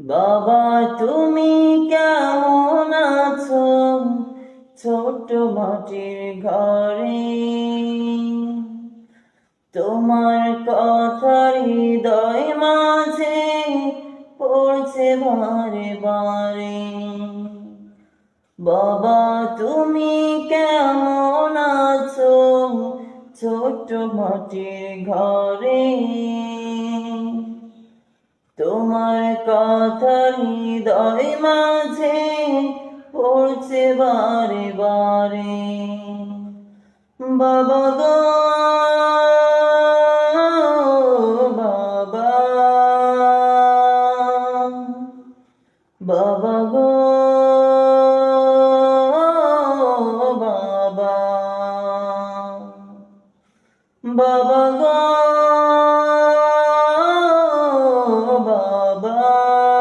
বাবা তুমি কেমন আছো ছোট মাটির ঘরে? তোমার কথা হৃদয় মাঝে পড়ছে বারে বারে। বাবা তুমি কেমন আছো ছোট মাটির ঘরে? তোমার কথা হৃদয় মাঝে পড়ছে বারে বারে। বাবা গো বাবা, বাবা গো